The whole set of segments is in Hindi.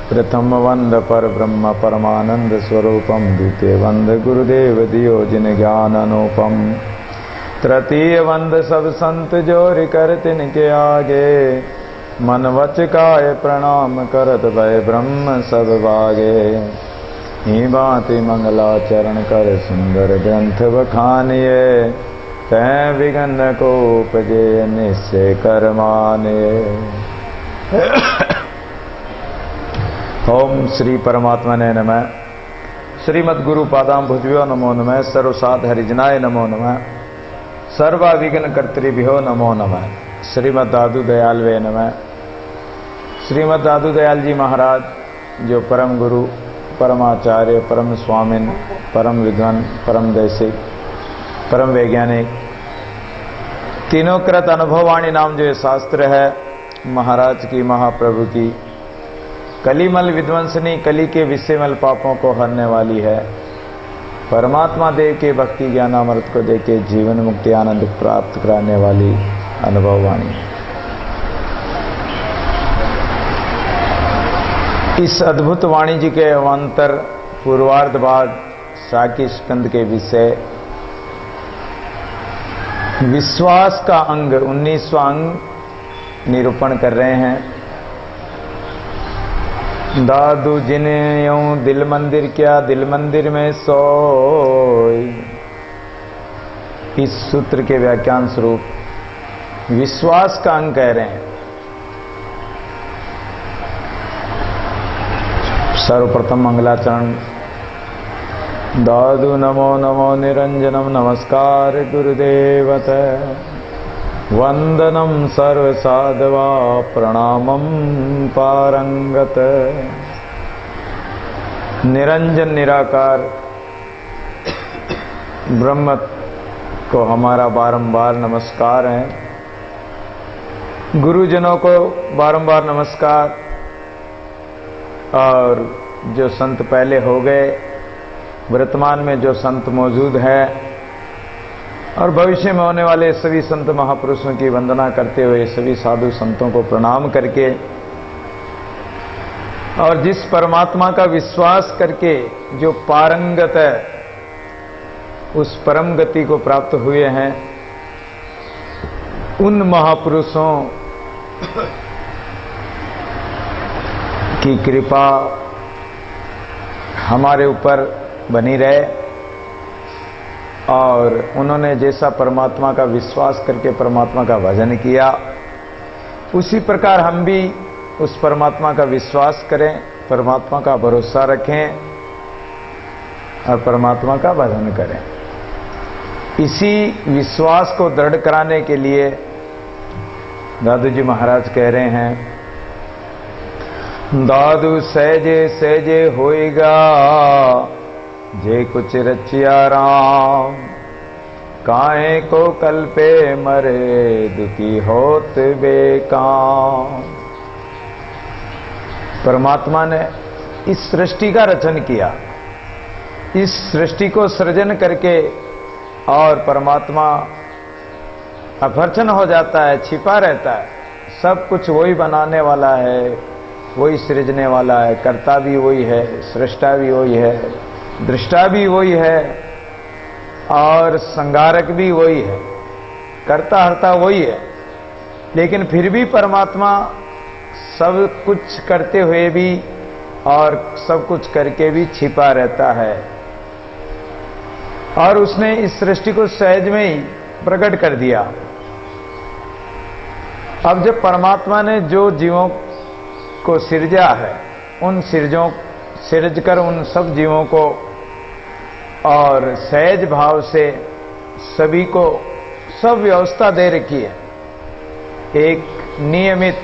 प्रथम वंद पर ब्रह्म परमानंद स्वरूपम, द्वितीय वंद गुरुदेव दियो जिन ज्ञान अनुपम, तृतीय वंद सब संत जोरि कर तिनके आगे, मन वच काय प्रणाम करत भय ब्रह्म सब भागे। ही बाति मंगलाचरण कर सुंदर ग्रंथ बखानिए, तै विघ्न को उपजे निश्चय कर मानिए। ओम श्री परमात्मा ने नमः। श्रीमद् गुरु पादाम भुजव्यो नमो नमः। सर्वसाध हरिजनाय नमो नमः। सर्वा विघ्न कर्तृभ्यो नमो नमः। श्रीमद् दादू दयाल वे नमः। श्रीमद् दादू दयाल जी महाराज जो परम गुरु, परमाचार्य, परम स्वामिन, परम विद्वान, परम दैसिक, परम वैज्ञानिक, तीनों कृत अनुभववाणी नाम जो ये शास्त्र है, महाराज की, महाप्रभु की, कलिमल विध्वंसनी, कली के विषयमल पापों को हरने वाली है। परमात्मा देव के भक्ति ज्ञान अमृत को देके जीवन मुक्ति आनंद प्राप्त कराने वाली अनुभववाणी। इस अद्भुत वाणी जी के अवान्तर पूर्वार्ध भाग शाकी स्कंद के विषय विश्वास का अंग 19वां अंग निरूपण कर रहे हैं। दादू जिने यूं दिल मंदिर क्या, दिल मंदिर में सोई। इस सूत्र के व्याख्यान स्वरूप विश्वास का अंग कह रहे हैं। सर्वप्रथम मंगलाचरण। दादू नमो नमो निरंजनम, नमस्कार गुरुदेवत, वंदनम सर्वसाधवा, प्रणामम पारंगत। निरंजन निराकार ब्रह्म को हमारा बारंबार नमस्कार है। गुरुजनों को बारंबार नमस्कार, और जो संत पहले हो गए, वर्तमान में जो संत मौजूद है, और भविष्य में होने वाले सभी संत महापुरुषों की वंदना करते हुए सभी साधु संतों को प्रणाम करके, और जिस परमात्मा का विश्वास करके जो पारंगत है, उस परम गति को प्राप्त हुए हैं, उन महापुरुषों की कृपा हमारे ऊपर बनी रहे, और उन्होंने जैसा परमात्मा का विश्वास करके परमात्मा का भजन किया, उसी प्रकार हम भी उस परमात्मा का विश्वास करें, परमात्मा का भरोसा रखें और परमात्मा का भजन करें। इसी विश्वास को दृढ़ कराने के लिए दादू जी महाराज कह रहे हैं, दादू सहजे सहजे होएगा जे कुछ रचिया राम, काहे को कल पे मरे दुखी होत बेकाम। परमात्मा ने इस सृष्टि का रचन किया, इस सृष्टि को सृजन करके, और परमात्मा अपरचन हो जाता है, छिपा रहता है। सब कुछ वही बनाने वाला है, वही सृजने वाला है, कर्ता भी वही है, सृष्टा भी वही है, दृष्टा भी वही है, और संगारक भी वही है, कर्ता हर्ता वही है। लेकिन फिर भी परमात्मा सब कुछ करते हुए भी और सब कुछ करके भी छिपा रहता है, और उसने इस सृष्टि को सहज में ही प्रकट कर दिया। अब जब परमात्मा ने जो जीवों को सिरजा है, उन सिरज कर उन सब जीवों को और सहज भाव से सभी को सब व्यवस्था दे रखी है। एक नियमित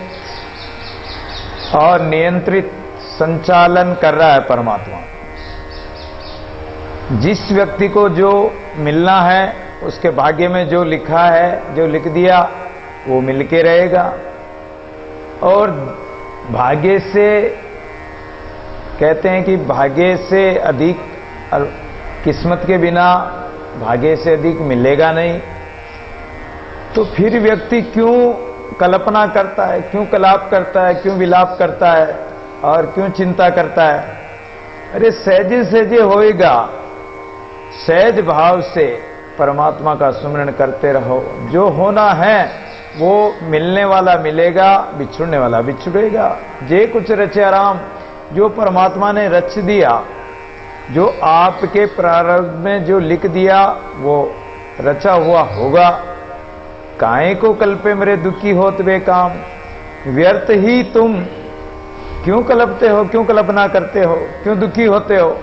और नियंत्रित संचालन कर रहा है परमात्मा। जिस व्यक्ति को जो मिलना है, उसके भाग्य में जो लिखा है, जो लिख दिया, वो मिलके रहेगा। और भाग्य से कहते हैं कि भाग्य से अधिक, किस्मत के बिना भाग्य से अधिक मिलेगा नहीं। तो फिर व्यक्ति क्यों कल्पना करता है, क्यों कलाप करता है, क्यों विलाप करता है, और क्यों चिंता करता है? अरे सहजे सहजे होएगा। सहज भाव से परमात्मा का सुमिरन करते रहो। जो होना है वो मिलने वाला मिलेगा, बिछुड़ने वाला बिछुड़ेगा। जे कुछ रचे राम, जो परमात्मा ने रच दिया, जो आपके प्रारब्ध में जो लिख दिया वो रचा हुआ होगा। काहे को कल्पे मेरे दुखी होत बे काम, व्यर्थ ही तुम क्यों कल्पते हो, क्यों कल्पना करते हो, क्यों दुखी होते हो?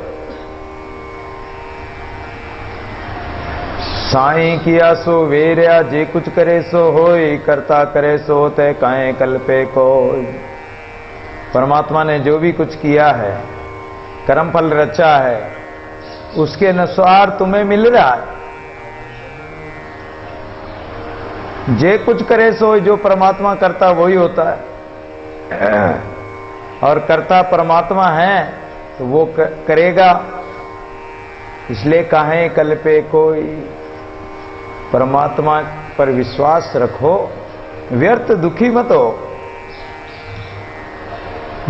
साईं किया सो वेरया, जे कुछ करे सो होय, करता करे सो होते काहे कल्पे कोय। परमात्मा ने जो भी कुछ किया है, कर्म फल रचा है, उसके अनुसार तुम्हें मिल रहा है। जे कुछ करे सो, जो परमात्मा करता वही होता है, और करता परमात्मा है तो वो करेगा। इसलिए काहे कल्पे कोई। परमात्मा पर विश्वास रखो, व्यर्थ दुखी मत हो।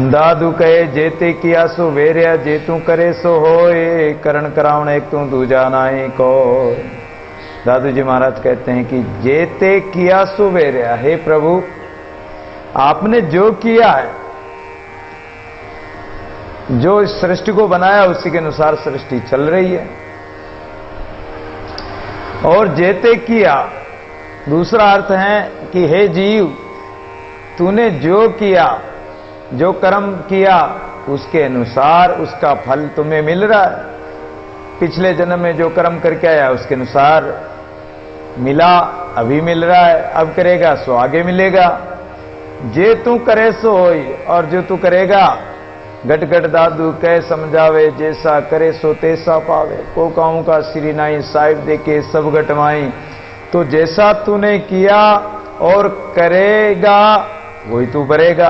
दादू कहे जेते किया सो वेरया, जे तू करे सो होए, करण करावण एक तू दूजा नाई को। दादू जी महाराज कहते हैं कि जेते किया सो वेरया, हे प्रभु आपने जो किया है, जो इस सृष्टि को बनाया उसी के अनुसार सृष्टि चल रही है। और जेते किया, दूसरा अर्थ है कि हे जीव, तूने जो किया, जो कर्म किया, उसके अनुसार उसका फल तुम्हें मिल रहा है। पिछले जन्म में जो कर्म करके आया उसके अनुसार मिला, अभी मिल रहा है, अब करेगा सो आगे मिलेगा। जे तू करे सो होई, और जो तू करेगा, गट गट दादू कह समझावे, जैसा करे सो तैसा पावे। को काऊ का श्री नाई, साहिब देके सब गटवाई। तो जैसा तूने किया और करेगा वही तू भरेगा।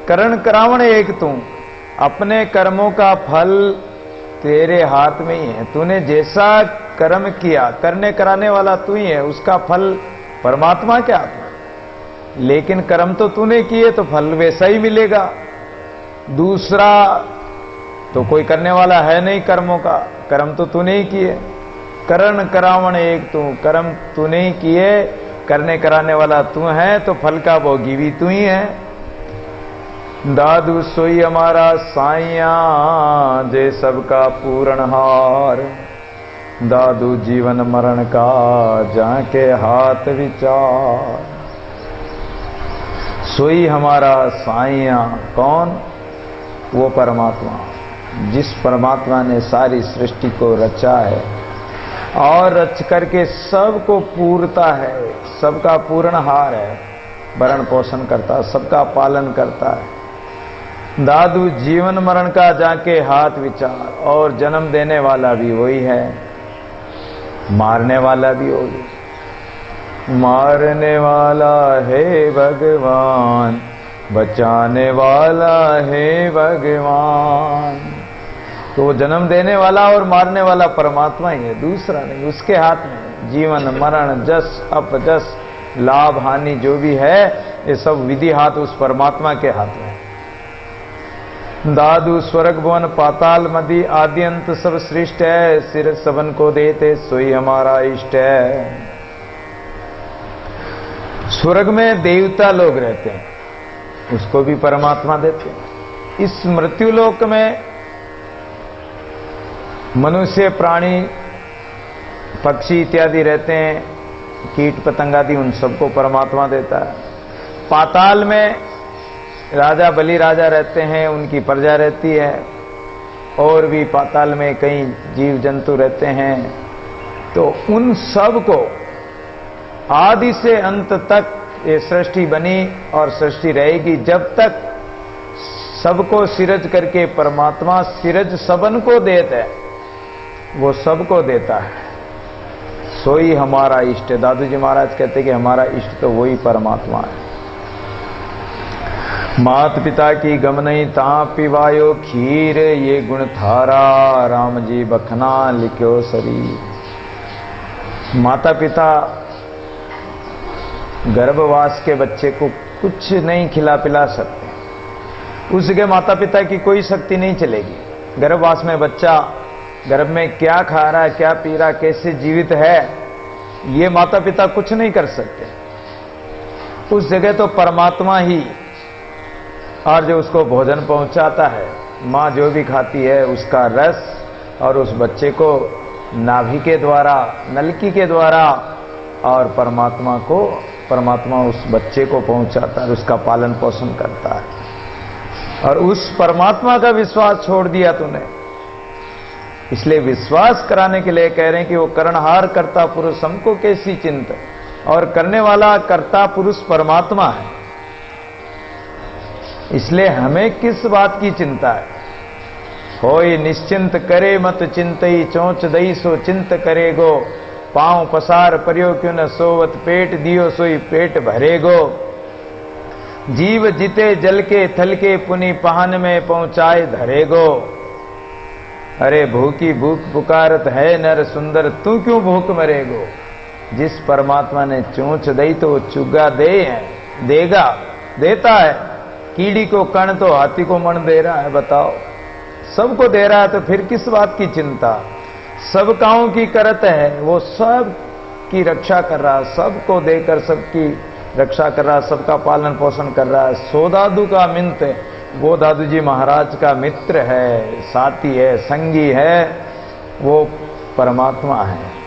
करण करावण एक तू, अपने कर्मों का फल तेरे हाथ में ही है। तूने जैसा कर्म किया, करने कराने वाला तू ही है, उसका फल परमात्मा के हाथ में। लेकिन कर्म तो तूने किए तो फल वैसा ही मिलेगा। दूसरा तो कोई करने वाला है नहीं कर्मों का, कर्म तो तूने ही किए। करण करावण एक तू, कर्म तूने ही किए, करने कराने वाला तू है, तो फल का भोगी भी तू ही है। दादू सोई हमारा साइया, जे सबका पूरणहार। दादू जीवन मरण का जाके हाथ विचार। सोई हमारा साइया, कौन? वो परमात्मा, जिस परमात्मा ने सारी सृष्टि को रचा है और रच करके सबको पूरता है, सबका पूर्णहार है, भरण पोषण करता, सबका पालन करता है। दादू जीवन मरण का जाके हाथ विचार। और जन्म देने वाला भी वही है, मारने वाला भी वही। मारने वाला है भगवान, बचाने वाला है भगवान। तो वो जन्म देने वाला और मारने वाला परमात्मा ही है, दूसरा नहीं। उसके हाथ में जीवन मरण, जस अपजस, लाभ हानि जो भी है, ये सब विधि हाथ उस परमात्मा के हाथ में है। दादू स्वर्ग भुवन पाताल मदी, आदि अंत सब सृष्ट है। सिर सबन को देते सोई हमारा इष्ट है। स्वर्ग में देवता लोग रहते हैं, उसको भी परमात्मा देते हैं। इस मृत्युलोक में मनुष्य, प्राणी, पक्षी इत्यादि रहते हैं, कीट पतंग आदि, उन सबको परमात्मा देता है। पाताल में राजा, बलि राजा रहते हैं, उनकी प्रजा रहती है। और भी पाताल में कई जीव जंतु रहते हैं। तो उन सब को आदि से अंत तक ये सृष्टि बनी और सृष्टि रहेगी जब तक सबको सिरज करके परमात्मा सिरज सबन को देता है, वो सबको देता है। सोई हमारा इष्ट। दादू जी महाराज कहते कि हमारा इष्ट तो वही परमात्मा है। मात पिता की गम नहीं ता पिवायो खीर, ये गुण थारा राम जी बखना लिख्यो शरीर। माता पिता गर्भवास के बच्चे को कुछ नहीं खिला पिला सकते, उस जगह माता पिता की कोई शक्ति नहीं चलेगी। गर्भवास में बच्चा गर्भ में क्या खा रहा है, क्या पी रहा, कैसे जीवित है, ये माता पिता कुछ नहीं कर सकते। उस जगह तो परमात्मा ही, और जो उसको भोजन पहुंचाता है, मां जो भी खाती है उसका रस, और उस बच्चे को नाभि के द्वारा, नलकी के द्वारा, और परमात्मा उस बच्चे को पहुंचाता है, उसका पालन पोषण करता है। और उस परमात्मा का विश्वास छोड़ दिया तूने, इसलिए विश्वास कराने के लिए कह रहे हैं कि वो करणहार कर्ता पुरुष हमको कैसी चिंता, और करने वाला कर्ता पुरुष परमात्मा है। इसलिए हमें किस बात की चिंता है? होई निश्चिंत करे मत चिंतई, चोंच दई सो चिंत करेगो, पांव पसार पर्यो क्यों न सोवत, पेट दियो सोई पेट भरेगो। जीव जिते जल के थल के, पुनि पहन में पहुंचाए धरेगो। अरे भूखी भूख पुकारत है नर सुंदर, तू क्यों भूख मरेगो। जिस परमात्मा ने चोंच दई तो चुगा देगा, देता है। कीड़ी को कण तो हाथी को मण दे रहा है, बताओ। सबको दे रहा है तो फिर किस बात की चिंता। सब काओं की करत है, वो सब की रक्षा कर रहा है, सबको देकर सबकी रक्षा कर रहा है, सबका पालन पोषण कर रहा है। सोदादू का मिंत, वो दादू जी महाराज का मित्र है, साथी है, संगी है, वो परमात्मा है।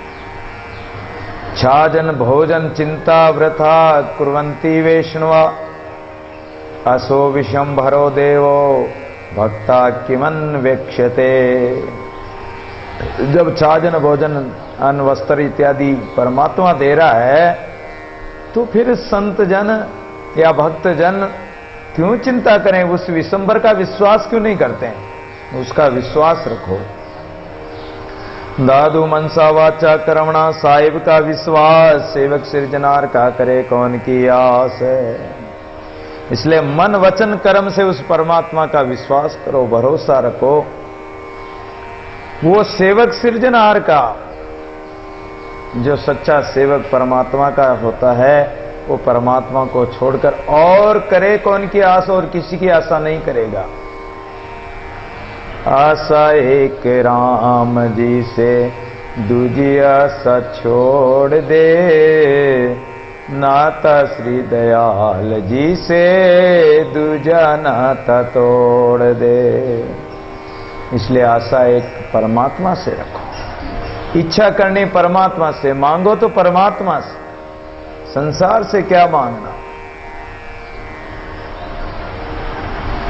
छाजन भोजन चिंता वृथा कुर्वन्ति वैष्णवा, असो विशंभरो देवो भक्ता किमन वेक्ष्यते। जब छाजन भोजन अन्न वस्त्र इत्यादि परमात्मा दे रहा है, तो फिर संत जन या भक्त जन क्यों चिंता करें? उस विशंबर का विश्वास क्यों नहीं करते हैं? उसका विश्वास रखो। दादू मनसा वाचा कर्मणा, साहिब का विश्वास सेवक सृजनार का करे कौन की आस है। इसलिए मन वचन कर्म से उस परमात्मा का विश्वास करो, भरोसा रखो। वो सेवक सृजनहार का, जो सच्चा सेवक परमात्मा का होता है, वो परमात्मा को छोड़कर और करे कौन की आशा, और किसी की आशा नहीं करेगा। आशा एक राम जी से दूजी आशा छोड़ दे, नाता श्री दयाल जी से दूजा नाता तोड़ दे। इसलिए आशा एक परमात्मा से रखो, इच्छा करनी परमात्मा से, मांगो तो परमात्मा से, संसार से क्या मांगना।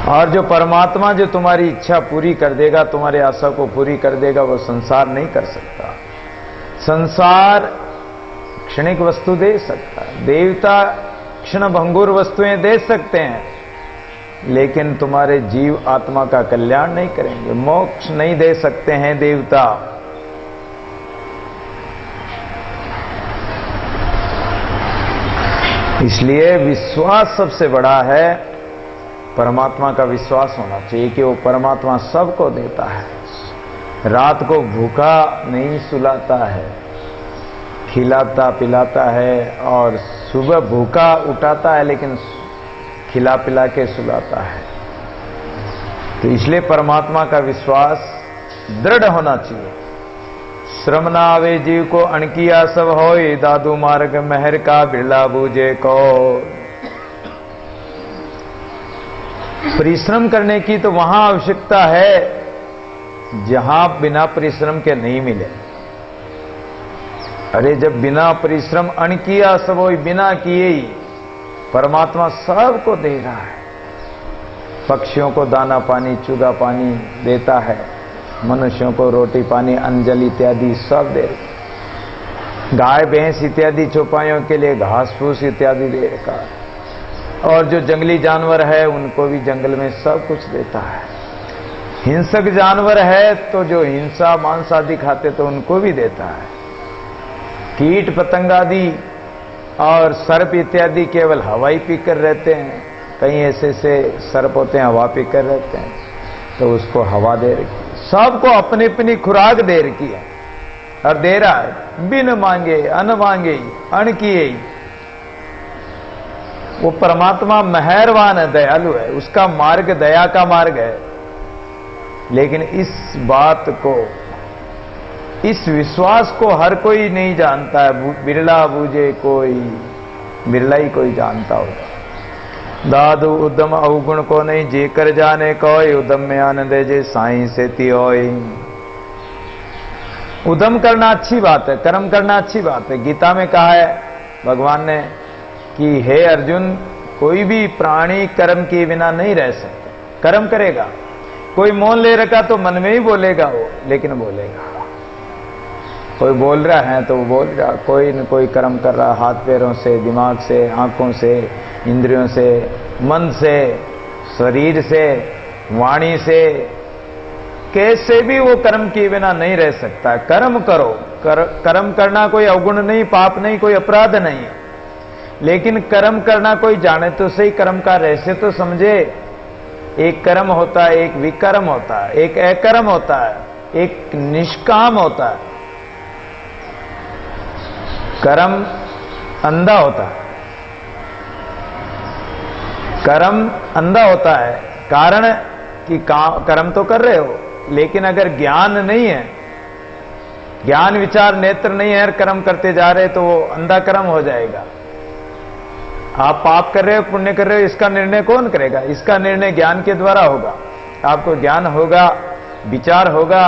और जो परमात्मा जो तुम्हारी इच्छा पूरी कर देगा, तुम्हारी आशा को पूरी कर देगा, वो संसार नहीं कर सकता। संसार क्षणिक वस्तु दे सकता है, देवता क्षण भंगुर वस्तुएं दे सकते हैं, लेकिन तुम्हारे जीव आत्मा का कल्याण नहीं करेंगे। मोक्ष नहीं दे सकते हैं देवता। इसलिए विश्वास सबसे बड़ा है, परमात्मा का विश्वास होना चाहिए कि वो परमात्मा सबको देता है। रात को भूखा नहीं सुलाता है, खिलाता पिलाता है, और सुबह भूखा उठाता है लेकिन खिला पिला के सुलाता है। तो इसलिए परमात्मा का विश्वास दृढ़ होना चाहिए। श्रम ना आवे जीव को अणकिया सब होय, दादू मार्ग महर का बिरला बूझे को। परिश्रम करने की तो वहां आवश्यकता है जहां बिना परिश्रम के नहीं मिले। अरे जब बिना परिश्रम अणकिया सब होय, बिना किए ही परमात्मा सबको दे रहा है। पक्षियों को दाना पानी चुगा पानी देता है, मनुष्यों को रोटी पानी अंजलि इत्यादि सब दे रहे। गाय भैंस इत्यादि चौपाइयों के लिए घास फूस इत्यादि दे रखा है। और जो जंगली जानवर है उनको भी जंगल में सब कुछ देता है। हिंसक जानवर है तो जो हिंसा मांस आदि खाते तो उनको भी देता है। कीट पतंग आदि और सर्प इत्यादि केवल हवा ही पीकर रहते हैं। कई ऐसे ऐसे सर्प होते हैं हवा पीकर रहते हैं, तो उसको हवा दे रखी। सबको अपनी अपनी खुराक दे रखी है और दे रहा है बिन मांगे, अन मांगे, अण किए। वो परमात्मा मेहरबान है, दयालु है, उसका मार्ग दया का मार्ग है। लेकिन इस बात को, इस विश्वास को हर कोई नहीं जानता है। बिरला बूझे कोई, बिरला ही कोई जानता होगा। दादू उद्यम अवगुण को नहीं जेकर जाने कोई, उद्यम में आनंद जे साईं से तियोई। उद्यम करना अच्छी बात है, कर्म करना अच्छी बात है। गीता में कहा है भगवान ने कि हे अर्जुन, कोई भी प्राणी कर्म किए बिना नहीं रह सकता, कर्म करेगा। कोई मौन ले रखा तो मन में ही बोलेगा वो, लेकिन बोलेगा। कोई बोल रहा है तो वो बोल रहा, कोई न कोई कर्म कर रहा, हाथ पैरों से, दिमाग से, आंखों से, इंद्रियों से, मन से, शरीर से, वाणी से, कैसे भी वो कर्म किए बिना नहीं रह सकता। कर्म करो, कर्म करना कोई अवगुण नहीं, पाप नहीं, कोई अपराध नहीं। लेकिन कर्म करना कोई जाने तो सही, कर्म का रहस्य तो समझे। एक कर्म होता है, एक विकर्म होता है, एक अकर्म होता है, एक निष्काम होता है। कर्म अंधा होता है, कर्म अंधा होता है, कारण कि कर्म तो कर रहे हो, लेकिन अगर ज्ञान नहीं है, ज्ञान विचार नेत्र नहीं है, कर्म करते जा रहे, तो वो अंधा कर्म हो जाएगा। आप पाप कर रहे हो, पुण्य कर रहे हो, इसका निर्णय कौन करेगा? इसका निर्णय ज्ञान के द्वारा होगा। आपको ज्ञान होगा, विचार होगा,